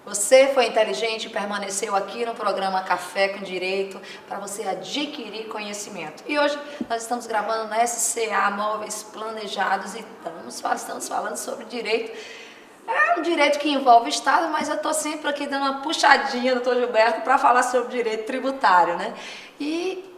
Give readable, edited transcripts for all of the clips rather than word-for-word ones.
Você foi inteligente e permaneceu aqui no programa Café com Direito para você adquirir conhecimento. E hoje nós estamos gravando na SCA Móveis Planejados e estamos falando sobre direito. É um direito que envolve o Estado, mas eu estou sempre aqui dando uma puxadinha, doutor Gilberto, para falar sobre direito tributário, né? E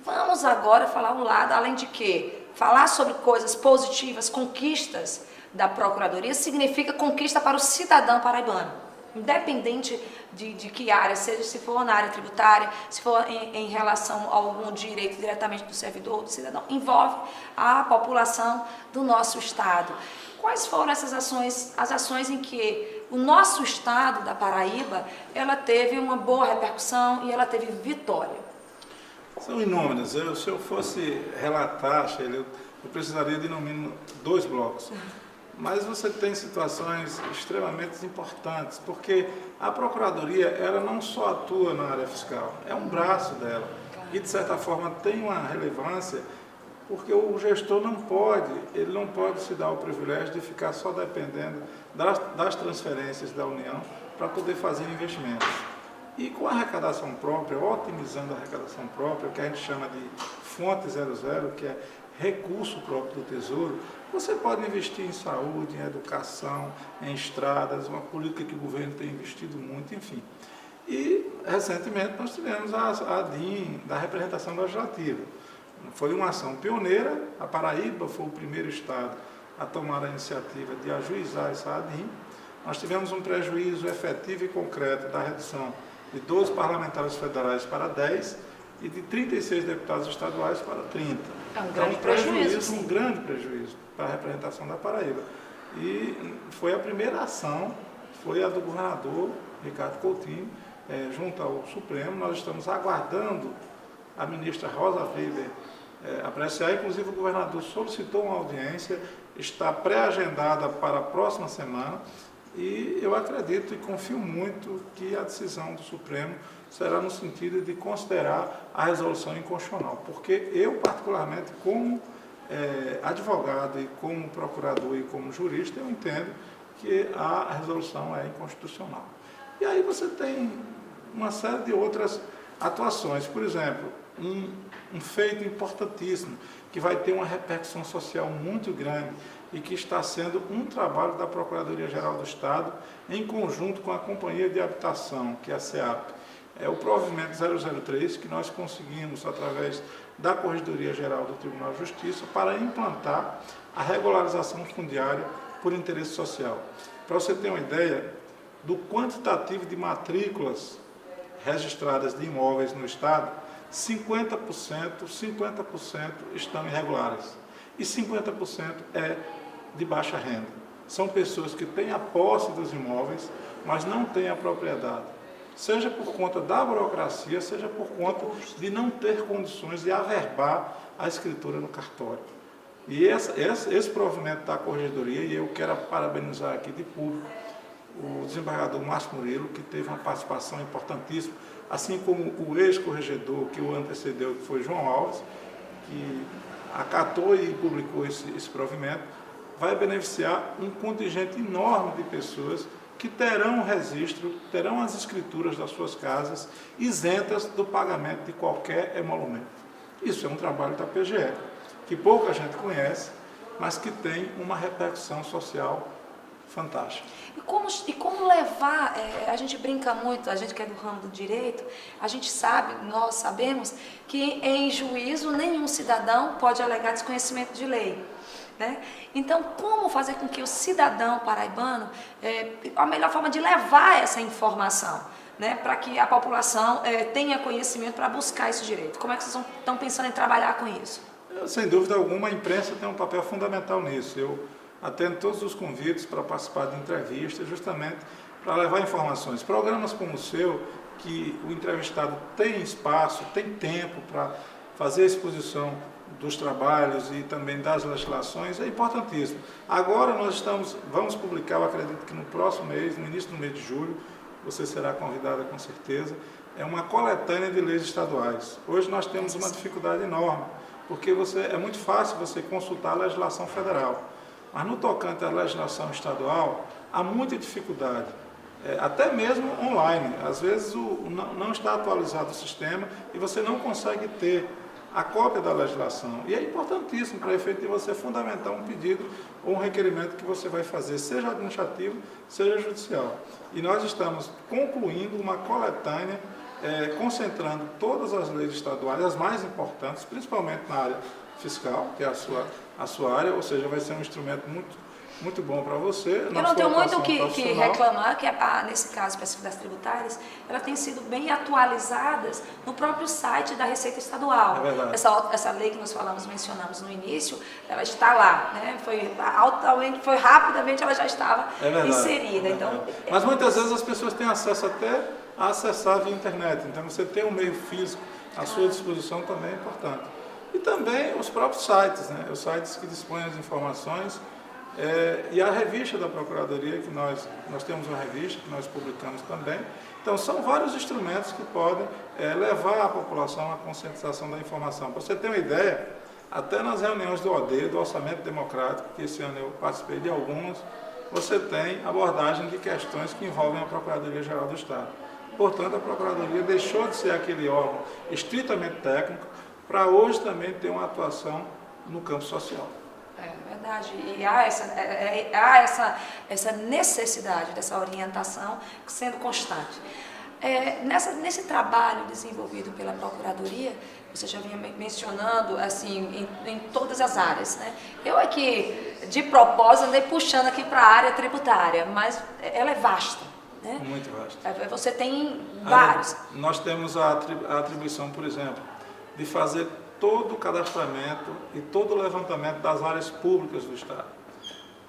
vamos agora falar um lado, além de que falar sobre coisas positivas, conquistas da Procuradoria, significa conquista para o cidadão paraibano. Independente de que área, seja se for na área tributária, se for em relação a algum direito diretamente do servidor ou do cidadão, envolve a população do nosso Estado. Quais foram essas ações, as ações em que o nosso Estado da Paraíba, ela teve uma boa repercussão e ela teve vitória? São inúmeras. Se eu fosse relatar, Sheila, eu precisaria de no mínimo 2 blocos. Mas você tem situações extremamente importantes, porque a Procuradoria, ela não só atua na área fiscal, é um braço dela. E, de certa forma, tem uma relevância, porque o gestor não pode se dar o privilégio de ficar só dependendo das transferências da União para poder fazer investimentos. E com a arrecadação própria, otimizando a arrecadação própria, que a gente chama de fonte 00, que é recurso próprio do Tesouro, você pode investir em saúde, em educação, em estradas, uma política que o governo tem investido muito, enfim. E, recentemente, nós tivemos a DIN, da representação legislativa. Foi uma ação pioneira, a Paraíba foi o primeiro estado a tomar a iniciativa de ajuizar essa ADIM. Nós tivemos um prejuízo efetivo e concreto da redução de 12 parlamentares federais para 10 e de 36 deputados estaduais para 30. É um grande prejuízo, um grande prejuízo para a representação da Paraíba. E foi a primeira ação, foi a do governador Ricardo Coutinho, junto ao Supremo. Nós estamos aguardando a ministra Rosa Weber apreciar, inclusive o governador solicitou uma audiência, está pré-agendada para a próxima semana, e eu acredito e confio muito que a decisão do Supremo será no sentido de considerar a resolução inconstitucional, porque eu, particularmente, como advogado e como procurador e como jurista, eu entendo que a resolução é inconstitucional. E aí você tem uma série de outras atuações, por exemplo, um feito importantíssimo, que vai ter uma repercussão social muito grande e que está sendo um trabalho da Procuradoria-Geral do Estado em conjunto com a Companhia de Habitação, que é a SEAP. É o provimento 003 que nós conseguimos através da Corregedoria-Geral do Tribunal de Justiça para implantar a regularização fundiária por interesse social. Para você ter uma ideia do quantitativo de matrículas registradas de imóveis no Estado, 50% estão irregulares e 50% é de baixa renda. São pessoas que têm a posse dos imóveis, mas não têm a propriedade, seja por conta da burocracia, seja por conta de não ter condições de averbar a escritura no cartório. E esse provimento da Corregedoria, e eu quero parabenizar aqui de público o desembargador Márcio Murilo, que teve uma participação importantíssima, assim como o ex-corregedor que o antecedeu, que foi João Alves, que acatou e publicou esse provimento, vai beneficiar um contingente enorme de pessoas que terão o registro, terão as escrituras das suas casas isentas do pagamento de qualquer emolumento. Isso é um trabalho da PGE, que pouca gente conhece, mas que tem uma repercussão social fantástica. E como levar, a gente brinca muito, a gente que é do ramo do direito, a gente sabe, nós sabemos que em juízo nenhum cidadão pode alegar desconhecimento de lei, né? Então, como fazer com que o cidadão paraibano, a melhor forma de levar essa informação, né, para que a população tenha conhecimento para buscar esse direito? Como é que vocês estão pensando em trabalhar com isso? Sem dúvida alguma, a imprensa tem um papel fundamental nisso. Eu atendo todos os convites para participar de entrevistas, justamente para levar informações. Programas como o seu, que o entrevistado tem espaço, tem tempo para fazer a exposição dos trabalhos e também das legislações, é importantíssimo. Agora nós vamos publicar, eu acredito que no próximo mês, no início do mês de julho, você será convidada com certeza, é uma coletânea de leis estaduais. Hoje nós temos uma dificuldade enorme, porque é muito fácil você consultar a legislação federal. Mas no tocante à legislação estadual, há muita dificuldade, até mesmo online. Às vezes não está atualizado o sistema e você não consegue ter a cópia da legislação. E é importantíssimo para efeito de você fundamentar um pedido ou um requerimento que você vai fazer, seja administrativo, seja judicial. E nós estamos concluindo uma coletânea, concentrando todas as leis estaduais, as mais importantes, principalmente na área fiscal, que é a sua área, ou seja, vai ser um instrumento muito bom para você. Eu não tenho muito o que reclamar, que nesse caso específico das tributárias, elas têm sido bem atualizadas no próprio site da Receita Estadual. É verdade. Essa lei que nós mencionamos no início, ela está lá, né? Foi rapidamente, ela já estava inserida. Então, mas muitas vezes as pessoas têm acesso até a acessar via internet, então você ter um meio físico à sua disposição também é importante. E também os próprios sites, né? Os sites que dispõem as informações. E a revista da Procuradoria, que nós temos uma revista que nós publicamos também. Então, são vários instrumentos que podem levar a população à conscientização da informação. Para você ter uma ideia, até nas reuniões do OD, do Orçamento Democrático, que esse ano eu participei de algumas, você tem abordagem de questões que envolvem a Procuradoria-Geral do Estado. Portanto, a Procuradoria deixou de ser aquele órgão estritamente técnico para hoje também ter uma atuação no campo social. É verdade, e há essa necessidade dessa orientação sendo constante. Nesse trabalho desenvolvido pela Procuradoria, você já vinha mencionando assim, em todas as áreas, né? Eu aqui, de propósito, andei puxando aqui para a área tributária, mas ela é vasta, né? Muito vasta. Você tem vários. Nós temos a atribuição, por exemplo, de fazer todo o cadastramento e todo o levantamento das áreas públicas do Estado.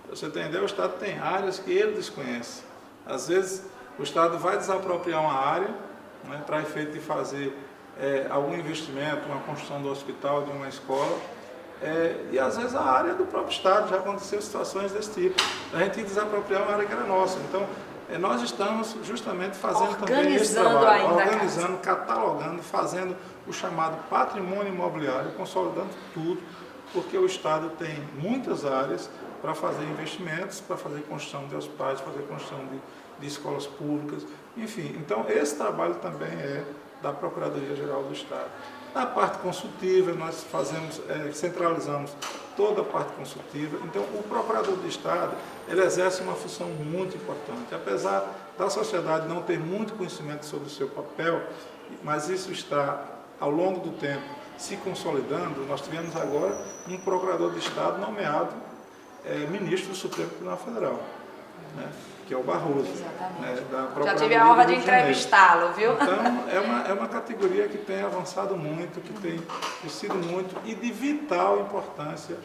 Para você entender, o Estado tem áreas que ele desconhece. Às vezes, o Estado vai desapropriar uma área, né, para efeito de fazer algum investimento, uma construção do hospital, de uma escola, e às vezes a área do próprio Estado. Já aconteceu situações desse tipo. A gente desapropriar uma área que era nossa. Então, nós estamos justamente fazendo também esse trabalho, organizando, catalogando, fazendo o chamado patrimônio imobiliário, consolidando tudo, porque o Estado tem muitas áreas para fazer investimentos, para fazer construção de hospitais, fazer construção de escolas públicas, enfim. Então, esse trabalho também é da Procuradoria-Geral do Estado. Na parte consultiva, nós centralizamos toda a parte consultiva. Então, o Procurador do Estado, ele exerce uma função muito importante. Apesar da sociedade não ter muito conhecimento sobre o seu papel, mas isso está, ao longo do tempo, se consolidando. Nós tivemos agora um Procurador do Estado nomeado ministro do Supremo Tribunal Federal, né, que é o Barroso. Exatamente. Da já tive a honra de entrevistá-lo, viu? Então, é uma categoria que tem avançado muito, que tem crescido muito e de vital importância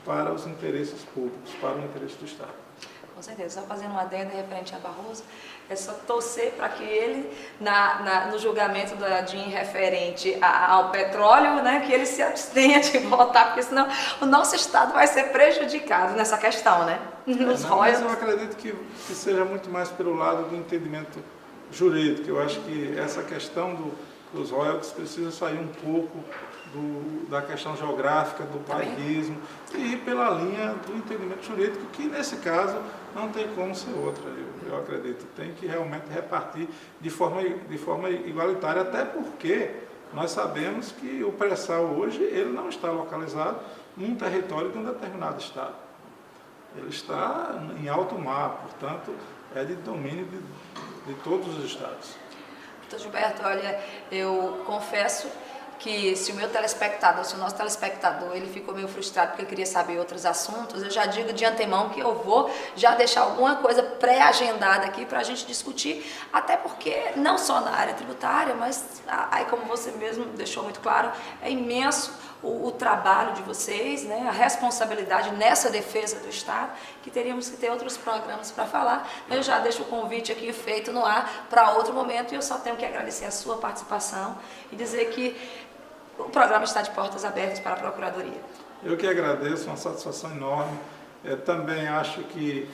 para os interesses públicos, para o interesse do Estado. Com certeza. Só fazendo um adendo referente a Barroso, é só torcer para que ele, no julgamento da DIN referente ao petróleo, né, que ele se abstenha de votar, porque senão o nosso Estado vai ser prejudicado nessa questão, né? Mas eu acredito que seja muito mais pelo lado do entendimento jurídico. Eu acho que essa questão dos royalties precisa sair um pouco da questão geográfica, do bairrismo, e ir pela linha do entendimento jurídico, que nesse caso não tem como ser outra, eu acredito. Tem que realmente repartir de forma igualitária, até porque nós sabemos que o pré-sal hoje ele não está localizado num território de um determinado estado. Ele está em alto mar, portanto, é de domínio de todos os estados. Doutor Gilberto, olha, eu confesso que se o meu telespectador, se o nosso telespectador, ele ficou meio frustrado porque ele queria saber outros assuntos, eu já digo de antemão que eu vou já deixar alguma coisa pré-agendada aqui para a gente discutir, até porque não só na área tributária, mas aí como você mesmo deixou muito claro, é imenso o trabalho de vocês, né, a responsabilidade nessa defesa do Estado, que teríamos que ter outros programas para falar. Eu já deixo o convite aqui feito no ar para outro momento e eu só tenho que agradecer a sua participação e dizer que o programa está de portas abertas para a Procuradoria. Eu que agradeço, uma satisfação enorme. Também acho que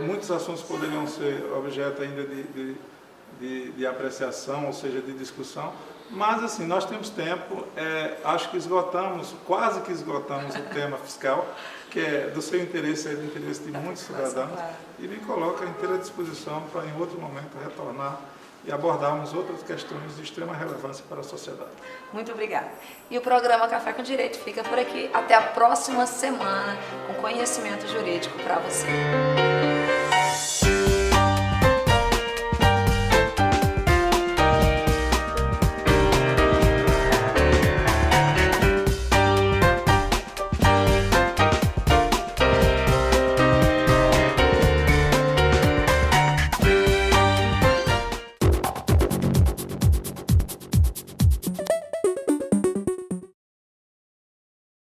muitos assuntos poderiam ser objeto ainda de apreciação, ou seja, de discussão, Mas assim, nós temos tempo, acho que quase que esgotamos o tema fiscal, que é do seu interesse, é do interesse de muitos cidadãos, e me coloca à inteira disposição para em outro momento retornar e abordarmos outras questões de extrema relevância para a sociedade. Muito obrigada. E o programa Café com Direito fica por aqui. Até a próxima semana com conhecimento jurídico para você.